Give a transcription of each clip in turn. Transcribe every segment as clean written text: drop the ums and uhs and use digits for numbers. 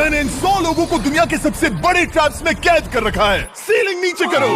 मैंने इन 100 लोगों को दुनिया के सबसे बड़े ट्रैप्स में कैद कर रखा है। सीलिंग नीचे करो।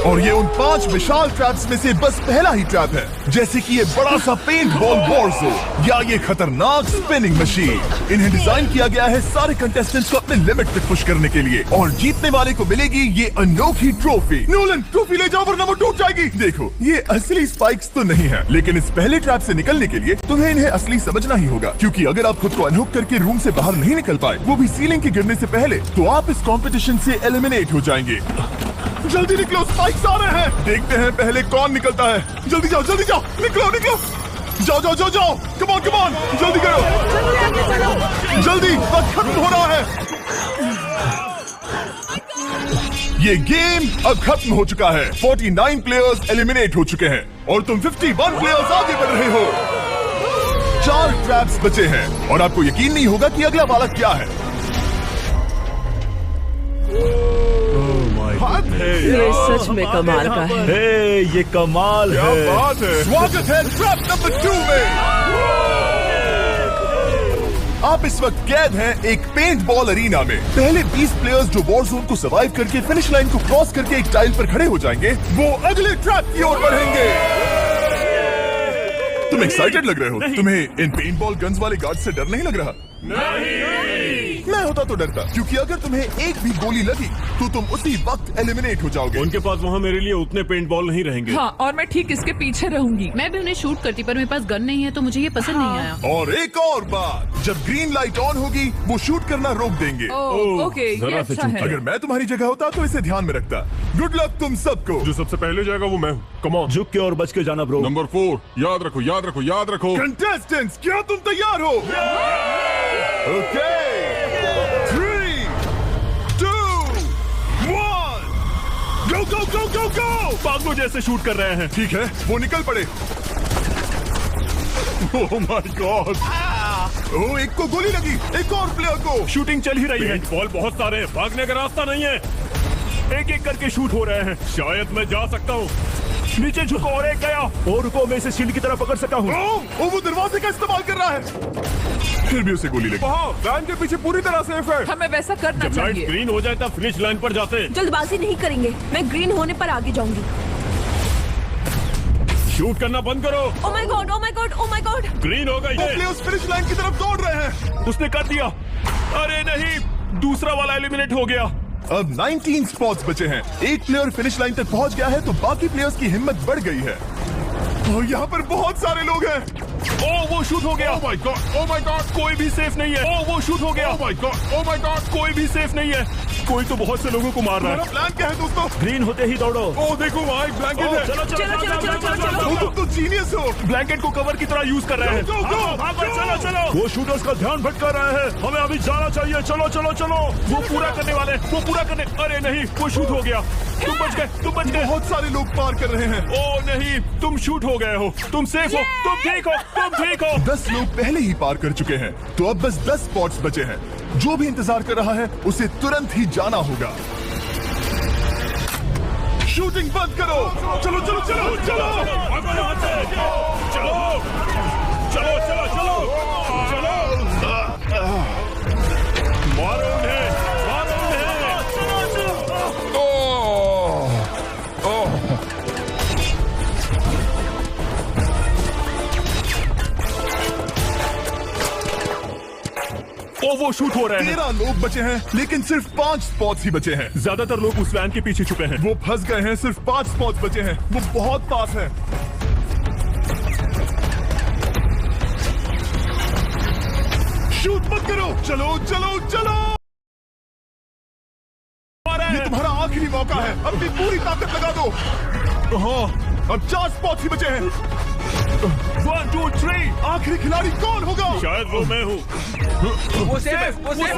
और ये उन 5 विशाल ट्रैप्स में से बस पहला ही ट्रैप है, जैसे कि ये बड़ा सा पेंट बॉल वॉरज़ोन या ये खतरनाक स्पिनिंग मशीन। इन्हें डिजाइन किया गया है सारे कंटेस्टेंट्स को अपने लिमिट तक पुश करने के लिए, और जीतने वाले को मिलेगी ये अनोखी ट्रॉफी। नोलन, ट्रॉफी ले जाओ वरना वो टूट जाएगी। देखो, ये असली स्पाइक्स तो नहीं है, लेकिन इस पहले ट्रैप से निकलने के लिए तुम्हें इन्हें असली समझना ही होगा, क्योंकि अगर आप खुद को अनहुक करके रूम से बाहर नहीं निकल पाए, वो भी सीलिंग के गिरने से पहले, तो आप इस कॉम्पिटिशन से एलिमिनेट हो जाएंगे। जल्दी निकलो, स्पाइक्स आ रहे हैं। देखते हैं पहले कौन निकलता है। जल्दी जाओ, जल्दी जाओ, निकलो निकलो, जाओ जाओ जाओ जाओ, कम ऑन कम ऑन, जल्दी करो, जल्दी, वक्त खत्म हो रहा है। ये गेम अब खत्म हो चुका है। 49 प्लेयर्स एलिमिनेट हो चुके हैं और तुम 51 प्लेयर्स आगे बढ़ रहे हो। 4 ट्रैप्स बचे हैं और आपको यकीन नहीं होगा कि अगला वाला क्या है। ये सच में कमाल का है। ये कमाल है। क्या बात है। स्वागत है ट्रैप नंबर 2 में। आप इस वक्त कैद हैं एक पेंट बॉल अरीना में। पहले 20 प्लेयर्स जो वॉर जोन को सर्वाइव करके फिनिश लाइन को क्रॉस करके एक टाइल पर खड़े हो जाएंगे, वो अगले ट्रैप की ओर बढ़ेंगे। तुम एक्साइटेड लग रहे हो। तुम्हें इन पेंट बॉल गन्स वाले गार्ड से डर नहीं लग रहा? नहीं। मैं होता तो डरता, क्योंकि अगर तुम्हें एक भी गोली लगी तो तुम उसी वक्त एलिमिनेट हो जाओगे। उनके पास वहाँ मेरे लिए उतने पेंट बॉल नहीं रहेंगे। हाँ, और मैं ठीक इसके पीछे रहूंगी। मैं भी उन्हें शूट करती, पर मेरे पास गन नहीं है तो मुझे ये पसंद नहीं आया। और एक और बात, जब ग्रीन लाइट ऑन होगी वो शूट करना रोक देंगे। ओके, ये जरा से अच्छा है। अगर मैं तुम्हारी जगह होता तो इसे ध्यान में रखता। गुड लक तुम सबको। जो सबसे पहले जाएगा वो मैं हूँ। Come on. झुक के और बच के जाना ब्रो। नंबर 4, याद रखो याद रखो याद रखो। कंटेस्टेंट्स, क्या तुम तैयार हो? ओके, 3, 2, 1, गो गो गो गो गो। पागलों जैसे शूट कर रहे हैं। ठीक है, वो निकल पड़े। Oh my God. ओ, एक को गोली लगी, एक और प्लेयर को। शूटिंग चल ही रही है। बॉल बहुत सारे हैं, भागने का रास्ता नहीं है। एक एक करके शूट हो रहे हैं। शायद मैं जा सकता हूँ। नीचे झुको और एक गया। और रुको, मैं इसे शील्ड की तरह पकड़ सका हूँ। वो दरवाजे का इस्तेमाल कर रहा है। फिर भी उसे गोली लगी। वैन के पीछे पूरी तरह सेफ है। हमें वैसा करना जब लाइट चाहिए। ग्रीन हो जाए तब फिनिश लाइन पर जाते। जल्दबाजी नहीं करेंगे, मैं ग्रीन होने पर आगे जाऊंगी। शूट करना बंद करो। Oh my God, oh my God, oh my God. Green हो गई। प्लेयर्स फिनिश लाइन की तरफ दौड़ रहे हैं। उसने कर दिया। अरे नहीं, दूसरा वाला एलिमिनेट हो गया। अब 19 स्पॉट्स बचे हैं। एक प्लेयर फिनिश लाइन तक पहुंच गया है तो बाकी प्लेयर्स की हिम्मत बढ़ गई है। और यहाँ पर बहुत सारे लोग हैं। ओह, वो शूट हो गया। Oh my God, oh my God, कोई भी सेफ नहीं है। ओह, वो शूट हो गया। Oh my God, oh my God. कोई भी सेफ नहीं है। कोई तो बहुत से लोगों को मार रहा मेरा है। प्लान क्या है दोस्तों? ग्रीन होते ही दौड़ो। ओह देखो वहाँ एक ब्लैंकेट है। चलो चलो चलो, चलो, चलो, चलो, चलो। तुम तो जीनियस हो। ब्लैंकेट को कवर की तरह यूज कर रहे हैं। Go, go, go, भागो, go। चलो चलो। वो शूटर्स का ध्यान भटका रहे हैं। हमें अभी जाना चाहिए। चलो चलो चलो। वो पूरा करने वाले, वो पूरा करने। अरे नहीं, वो शूट हो गया। तुम बच गए, तुम बच गए। बहुत सारे लोग पार कर रहे हैं। ओह नहीं, तुम शूट हो गए हो। तुम सेफ हो, तुम ठीक हो, तुम ठीक हो। 10 लोग पहले ही पार कर चुके हैं, तो अब बस 10 स्पॉट्स बचे हैं। जो भी इंतजार कर रहा है उसे तुरंत ही जाना होगा। शूटिंग बंद करो। चलो चलो चलो चलो। भागो यहाँ से। चलो चलो चलो चलो चलो। मारो उन्हें, मारो उन्हें। वो शूट हो रहे हैं। 13 लोग बचे हैं, लेकिन सिर्फ 5 स्पॉट्स ही बचे हैं। ज्यादातर लोग उस वैन के पीछे छुपे हैं। वो फंस गए हैं। सिर्फ 5 स्पॉट्स बचे हैं। वो बहुत पास है। शूट मत करो। चलो चलो चलो। ये तुम्हारा आखिरी मौका है। अपनी पूरी ताकत लगा दो। हाँ, अब 4 स्पॉट्स ही बचे हैं। 1 2 3। आखिरी खिलाड़ी कौन होगा? शायद वो मैं हूँ। वो सेफ, वो सेफ।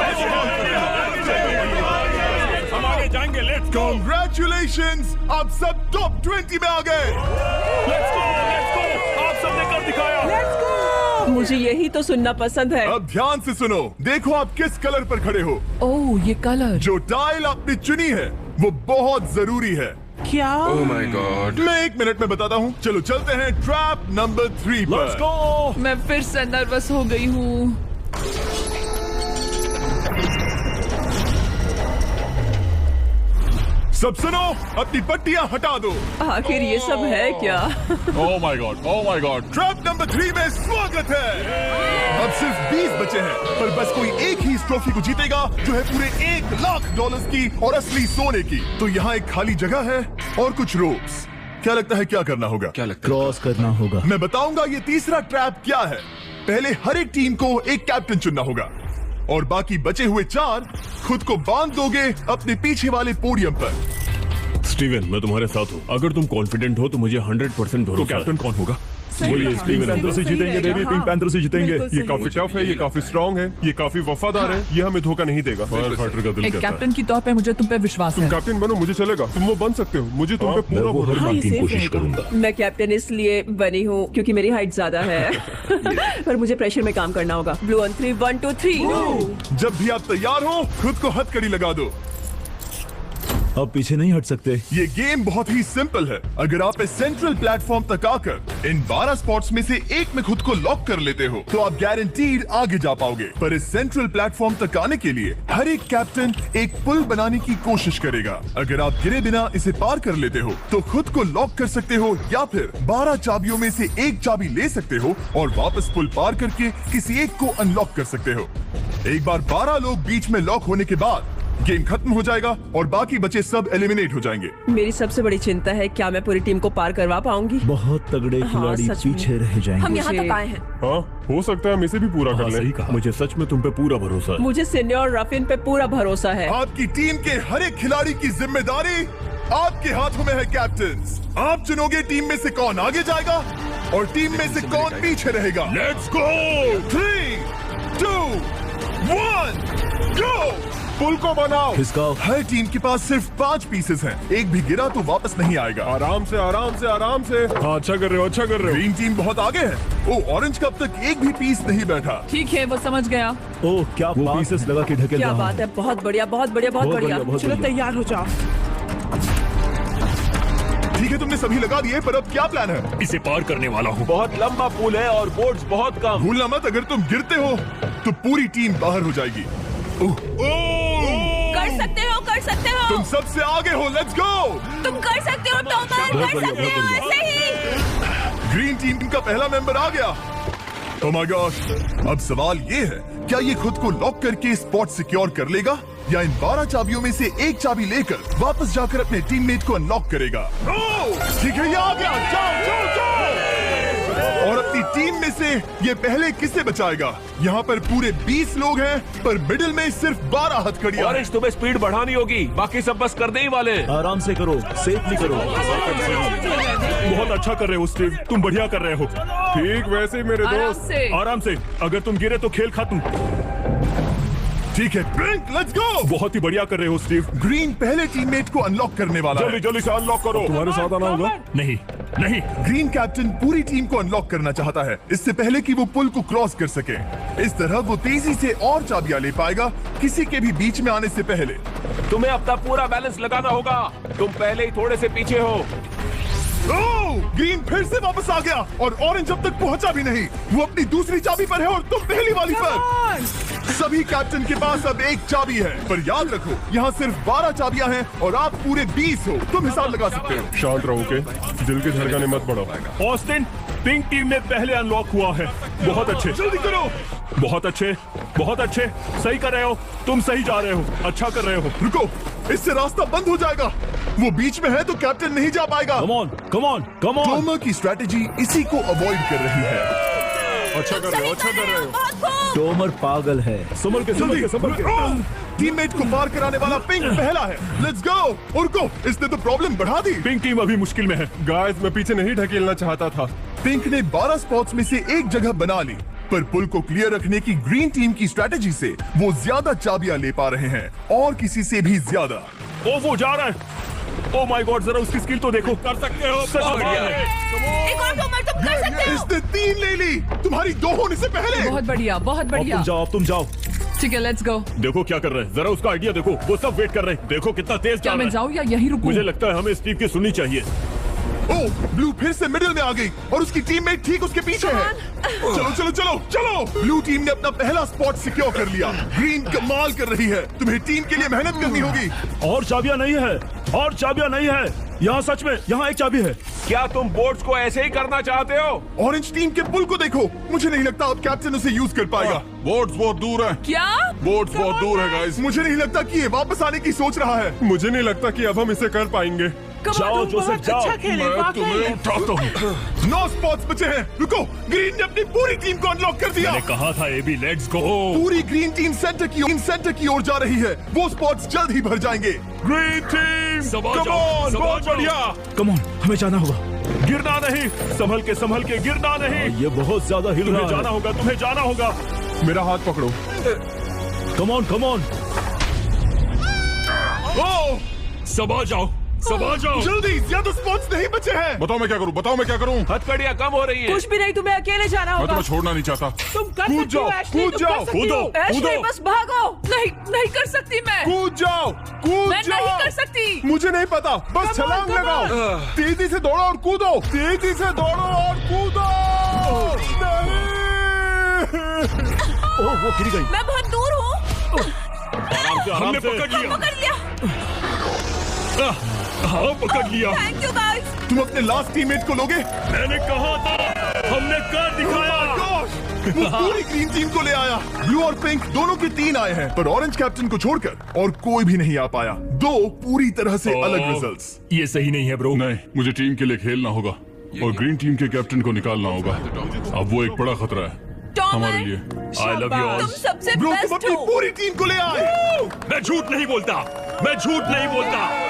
हम आगे जाएंगे। Let's go. Congratulations! आप सब टॉप 20 में आ गए। Let's go, let's go. आप सबने कर दिखाया। मुझे यही तो सुनना पसंद है। अब ध्यान से सुनो। देखो आप किस कलर पर खड़े हो। ओह, ये कलर। जो टाइल आपने चुनी है वो बहुत जरूरी है। क्या? Oh my God. मैं 1 मिनट में बताता हूँ। चलो चलते हैं ट्रैप नंबर 3 लेट्स पर। गो। मैं फिर से नर्वस हो गई हूँ। सब सुनो, अपनी पट्टियां हटा दो। आखिर ये सब है क्या? Oh my God. Oh my God. Trap number 3 में स्वागत है। अब सिर्फ 20 बचे हैं, पर बस कोई एक ही इस ट्रॉफी को जीतेगा जो है पूरे $1,00,000 की और असली सोने की। तो यहाँ एक खाली जगह है और कुछ रोप्स। क्या लगता है क्या करना होगा? क्या लगता क्रॉस करना होगा। मैं बताऊंगा ये तीसरा ट्रैप क्या है। पहले हर एक टीम को एक कैप्टन चुनना होगा और बाकी बचे हुए 4 खुद को बांध दोगे अपने पीछे वाले पोडियम पर। स्टीवन, मैं तुम्हारे साथ हूँ। अगर तुम कॉन्फिडेंट हो तो मुझे 100% भरोसा है। तो कैप्टन कौन होगा? बोलिए स्टीवन। पैंथर से जीतेंगे बेबी, पिंक पैंथर से जीतेंगे। बिल्कुल ये सही। काफी टफ है, ये काफी स्ट्रांग है, ये काफी वफादार है, ये हमें धोखा नहीं देगा। फायर फाइटर का दिल एक कहता है। कैप्टन की तौर पे मुझे तुम पे विश्वास है। कैप्टन बनो, मुझे चलेगा, तुम वो बन सकते हो, मुझे तुम पे पूरा भरोसा हाँ, है। ये कोशिश safe करूंगा। रहेगा। मैं कैप्टन इसलिए बनी हूँ क्योंकि मेरी हाइट ज्यादा है। पर मुझे प्रेशर में काम करना होगा। Blue on 3, 1 2 3। जब भी आप तैयार हो खुद को हथकड़ी लगा दो। अब पीछे नहीं हट सकते। ये गेम बहुत ही सिंपल है। अगर आप इस सेंट्रल प्लेटफॉर्म तक आकर इन 12 स्पॉट्स में से एक में खुद को लॉक कर लेते हो तो आप गारंटीड आगे जा पाओगे। पर इस सेंट्रल प्लेटफॉर्म तक आने के लिए हर एक कैप्टन एक पुल बनाने की कोशिश करेगा। अगर आप गिरे बिना इसे पार कर लेते हो तो खुद को लॉक कर सकते हो या फिर 12 चाबियों में से एक चाबी ले सकते हो और वापस पुल पार करके किसी एक को अनलॉक कर सकते हो। एक बार 12 लोग बीच में लॉक होने के बाद गेम खत्म हो जाएगा और बाकी बचे सब एलिमिनेट हो जाएंगे। मेरी सबसे बड़ी चिंता है क्या मैं पूरी टीम को पार करवा पाऊंगी? बहुत तगड़े खिलाड़ी सच में। पीछे रह जाएंगे। हम यहाँ मुझे- तक आए हैं। हाँ, हो सकता है हम इसे भी पूरा कर सही लें। कहा। मुझे सच में तुम पे पूरा भरोसा है। मुझे सीनियर रफिन पे पूरा भरोसा है। आपकी टीम के हर एक खिलाड़ी की जिम्मेदारी आपके हाथों में है कैप्टन्स। आप चुनोगे टीम में से कौन आगे जाएगा और टीम में से कौन पीछे रहेगा। Let's go. 3 2 1 गो। पुल को बनाओ। खिसकाओ। हर टीम के पास सिर्फ 5 पीसेस हैं। एक भी गिरा तो वापस नहीं आएगा। आराम से, आराम से, आराम से। हाँ, अच्छा कर रहे हो, अच्छा कर रहे हो। ग्रीन टीम बहुत आगे है। ओ, ऑरेंज का अब तक एक भी पीस नहीं बैठा। ठीक है, वो समझ गया। ओह क्या वो बात पीसेस है। लगा के ढकेल क्या रहा बात हूं। है, बहुत बढ़िया बहुत बढ़िया बहुत बहुत बढ़िया। बढ़िया, बहुत चलो बढ़िया। तैयार हो जाओ। ठीक है, तुमने सभी लगा दिए, पर अब क्या प्लान है? इसे पार करने वाला हूँ। बहुत लंबा पुल है और बोर्ड्स बहुत कम। भूलना मत, अगर तुम गिरते हो तो पूरी टीम बाहर हो जाएगी। कर सकते हो, कर सकते हो। तुम सबसे आगे हो। Let's go. तुम कर सकते हो टॉमर, कर सकते हो ऐसे ही। ग्रीन टीम का पहला मेंबर आ गया। Oh my God. अब सवाल ये है, क्या ये खुद को लॉक करके स्पॉट सिक्योर कर लेगा या इन 12 चाबियों में से एक चाबी लेकर वापस जाकर अपने टीममेट को अनलॉक करेगा? ओह, ठीक है, ये आ गया। जाओ जाओ जाओ। और अपनी टीम में से ये पहले किसे बचाएगा? यहाँ पर पूरे 20 लोग हैं, पर मिडिल में सिर्फ 12 हथकड़ियां हैं। ऑरेंज, तुम्हें स्पीड बढ़ानी होगी, बाकी सब बस करने ही वाले हैं। आराम से करो, सेफली करो। बहुत अच्छा कर रहे हो स्टीव, तुम बढ़िया कर रहे हो। ठीक वैसे ही मेरे आराम दोस्त। से। आराम से। अगर तुम गिरे तो खेल खत्म। ठीक है, ब्रिंक, लेट्स गो। बहुत ही बढ़िया कर रहे हो स्टीव। ग्रीन पहले टीममेट को अनलॉक करने वाला जल्दी है। जल्दी से अनलॉक करो। तुम्हारे साथ आना होगा। नहीं नहीं। ग्रीन कैप्टन पूरी टीम को अनलॉक करना चाहता है इससे पहले कि वो पुल को क्रॉस कर सके। इस तरह वो तेजी से और चाबियां ले पाएगा किसी के भी बीच में आने से पहले। तुम्हें अपना पूरा बैलेंस लगाना होगा, तुम पहले ही थोड़े से पीछे हो। ओह, ग्रीन फिर से वापस आ गया और ऑरेंज अब तक पहुंचा भी नहीं। वो अपनी दूसरी चाबी पर है और तुम पहली वाली पर। सभी कैप्टन के पास अब एक चाबी है, पर याद रखो यहाँ सिर्फ 12 चाबियां हैं और आप पूरे 20 हो। तुम हिसाब लगा सकते हो। शांत रहो के, दिल की धड़कनें मत बढ़ाओ। ऑस्टिन, पिंक टीम में पहले अनलॉक हुआ है। बहुत अच्छे, जल्दी करो। बहुत अच्छे, बहुत अच्छे। सही कर रहे हो, तुम सही जा रहे हो, अच्छा कर रहे हो। रुको, इससे रास्ता बंद हो जाएगा। वो बीच में है तो कैप्टन नहीं जा पाएगा। Come on, come on, come on. Tomar की स्ट्रैटेजी इसी को अवॉइड कर रही है। अच्छा कर रहे हो, अच्छा कर रहे हो। टोमर पागल है। संभल के, संभल के, संभल के। टीममेट को पार कराने वाला पिंक पहला है। Let's go. रुको, इसने तो प्रॉब्लम बढ़ा दी। पिंक टीम अभी मुश्किल में है। गाइस, मैं पीछे नहीं ढकेलना चाहता था। पिंक ने 12 स्पॉट्स में से एक जगह बना ली, पर पुल को क्लियर रखने की ग्रीन टीम की स्ट्रैटेजी से वो ज्यादा चाबियां ले पा रहे हैं और किसी से भी ज्यादा। ओ, वो जा रहा है। ओ माय गॉड, जरा उसकी स्किल तो देखो। कर सकते हो, सच बढ़िया है। एक और टॉमर, तुम कर सकते हो। इसने 3 ले ली, तुम्हारी 2 होने से पहले। बहुत बढ़िया, बहुत अब बढ़िया। तुम जाओ, अब तुम जाओ। ठीक है, लेट्स गो। देखो क्या कर रहे हैं, जरा उसका आइडिया देखो। वो सब वेट कर रहे हैं। देखो कितना तेज जा क्या रहा मैं है। जाऊँ या यहीं रुकूं? मुझे लगता है हमें स्टीव की सुननी चाहिए। ओह, ब्लू फिर से मिडिल में आ गई और उसकी टीममेट ठीक उसके पीछे है। चलो चलो चलो चलो। ब्लू टीम ने अपना पहला स्पॉट सिक्योर कर लिया। ग्रीन कमाल कर रही है। तुम्हें टीम के लिए मेहनत करनी होगी। और चाबियां नहीं है। और चाबियां नहीं है यहाँ। सच में यहाँ एक चाबी है। क्या तुम बोट्स को ऐसे ही करना चाहते हो? ऑरेंज टीम के पुल को देखो, मुझे नहीं लगता अब कैप्टन उसे यूज कर पाएगा। बोट्स बहुत दूर है। क्या? बोट्स बहुत दूर है गाइस। मुझे नहीं लगता कि ये वापस आने की सोच रहा है। मुझे नहीं लगता कि अब हम इसे कर पाएंगे। जाओ जोसेफ जाओ। मैं तुम्हें उठाता हूँ। 9 स्पॉट्स बचे हैं। रुको, ग्रीन ने अपनी पूरी टीम को अनलॉक कर दिया। मैंने कहा था एबी, लेट्स गो। पूरी ग्रीन टीम सेंटर की ओर जा रही है। वो स्पॉट्स जल्द ही भर जाएंगे। ग्रीन टीम, कम ऑन, बहुत बढ़िया। कम ऑन, हमें जाना होगा। गिरना नहीं, संभल के गिरना नहीं। ये बहुत ज्यादा हिल तुम्हें रहा जाना है। होगा, तुम्हें जाना होगा। मेरा हाथ पकड़ो। कम ऑन कम ऑन। सबा जाओ। जल्दी, ज्यादा स्पॉट्स नहीं बचे हैं। बताओ मैं क्या करूँ? हथकड़ियाँ कम हो रही है। कुछ भी नहीं, तुम्हें अकेले जाना मैं होगा। तुम्हें छोड़ना नहीं चाहता। तुम कर कूद सकती हो जाओ, एशली, कूद तुम जाओ, कर सकती कूदो। हो। एशली, बस भागो। नहीं कर सकती मैं। कूद जाओ। मैं नहीं कर सकती। मुझे नहीं पता, बस Come on, छलांग come लगाओ। तेजी से दौड़ो और कूदो। तेजी से दौड़ो और कूदो। ओह वो गिर गई। मैं बहुत दूर हूँ। हमने पकड़ लिया। पकड़ लिया। हाँ, पकड़ लिया। Thank you guys. तुम अपने लास्ट टीममेट को लोगे? मैंने कहा था, हमने कर दिखाया। वो पूरी ग्रीन टीम को ले आया। ब्लू और पिंक दोनों के 3 आए हैं, पर ऑरेंज कैप्टन को छोड़कर और कोई भी नहीं आ पाया। 2 पूरी तरह से अलग रिजल्ट्स। ये सही नहीं है ब्रो। नहीं, मुझे टीम के लिए खेलना होगा और ग्रीन टीम के कैप्टन को निकालना होगा। अब वो एक बड़ा खतरा है टॉम हमारे है। लिए। I love you all. तुम सबसे ब्रो, तुम बेस्ट अपनी हो। पूरी टीम को ले आए। मैं झूठ नहीं बोलता, मैं झूठ नहीं बोलता।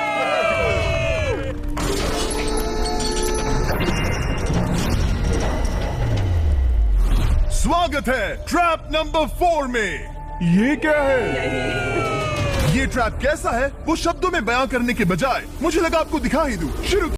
स्वागत है ट्रैप नंबर 4 में। ये क्या है? ये ट्रैप कैसा है वो शब्दों में बयां करने के बजाय मुझे लगा आपको दिखा ही दूं। शुरू